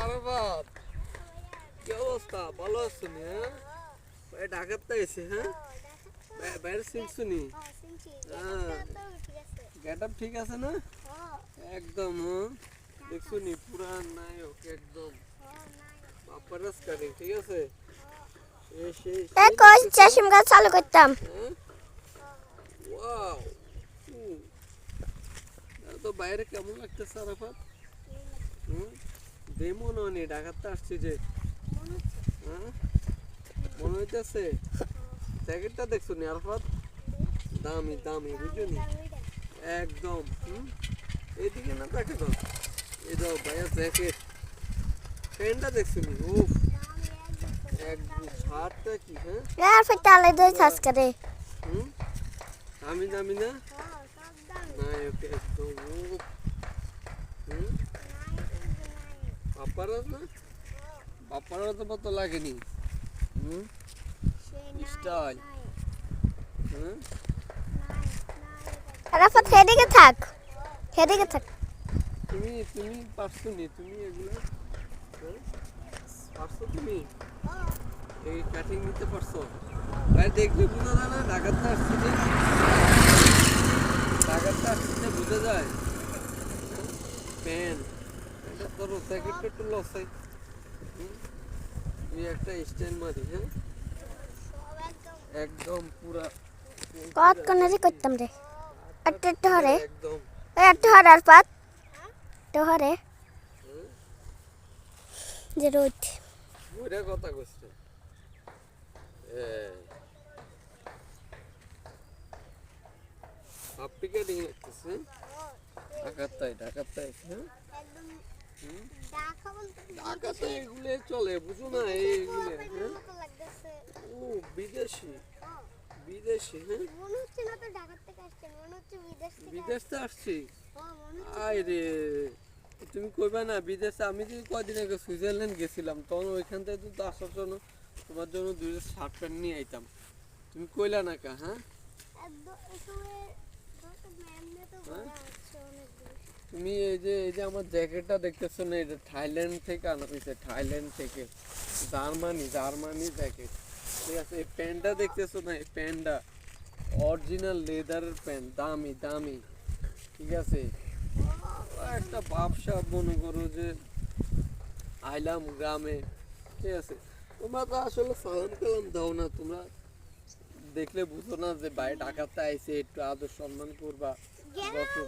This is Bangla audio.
আরাফাত, কি অবস্থা? ভালো আছো নি? হ্যাঁ, ভাই ঢাকাতে এসে, হ্যাঁ বাইরে চিনছুনি? হ্যাঁ, গেট আপ ঠিক আছে না? একদম। হ্যাঁ, দেখছুনি পুরা নায়ক একদম বাপারাস কাটিং, ঠিক আছে? এই কই চাষিম গাছ চালু করতাম। ওয়াও, তো বাইরে কেমন লাগতেছে আরাফাত? দেমন অনি ঢাকাতে আসছি যে, হ্যাঁ মনে হইতেছে। জ্যাকেটটা দেখছো নি আরাফাত? দামি দামি, বুঝছো নি? একদম। এইদিকে না দেখে তো, এই দাও ভাইয়া জ্যাকেট। প্যান্টটা দেখছো নি? উফ, একদম। শার্টটা কি? হ্যাঁ, আর ফিরতে আলাই দই খাস করে। দামি দামি না? নায়ক একদম। উফ, বাপারাজ না? বাপারাজ তো মতো লাগেনি। স্টাইল। আরাফাত হেদিকে থাক, হেদিকে থাক। তুমি তুমি পারছো নি? তুমি এগুলো পারছো? তুমি এই কাটিং নিতে পারছো? ভাই দেখলে বোঝা যায় না ঢাকাতে আসছি যে, ঢাকাতে আসছি যে বোঝা যায়। প্যান্ট, এটা তোর প্যাকেটটা একটু লসাই। তুই একটা স্ট্যান্ড মারি। হ্যাঁ, একদম পুরা কত কোনে করতাম রে। একটু হরে, একদম। একটু হরে আরাফাত, একটু হরে যে রোদ। ওইটা কথা কইছে। হাফ কাটিং লাগতেছে। ঢাকাতে। হ্যাঁ, ঢাকাতে এগুলো চলে, বুঝো না? এইগুলো ও বিদেশি, বিদেশি। হ্যাঁ, বিদেশ থেকে আসছি। আয় রে, তুমি কইবা না বিদেশে? আমি যে কয়দিন আগে সুইজারল্যান্ড গেছিলাম, তখন ওইখান থেকে তো আসার জন্য তোমার জন্য 2 শার্ট প্যান্ট নিয়ে আইতাম। তুমি কইলা না কা? হ্যাঁ, তুমি এই যে আমার জ্যাকেটটা দেখতেছো না? এটা থাইল্যান্ড থেকে আনা হয়েছে, থাইল্যান্ড থেকে। জার্মানি জ্যাকেট, ঠিক আছে? এই প্যান্টটা দেখতেছো না? এই প্যান্টটা অরিজিনাল লেদারের প্যান্ট, দামি দামি, ঠিক আছে? একটা ব্যবসা মনে করো যে আইলাম গ্রামে, ঠিক আছে? তোমরা তো আসলে সালাম কালাম দাও না। তোমরা দেখলে বুঝো না যে ভাই ঢাকাতে আইছে, একটু আদর সম্মান করবা।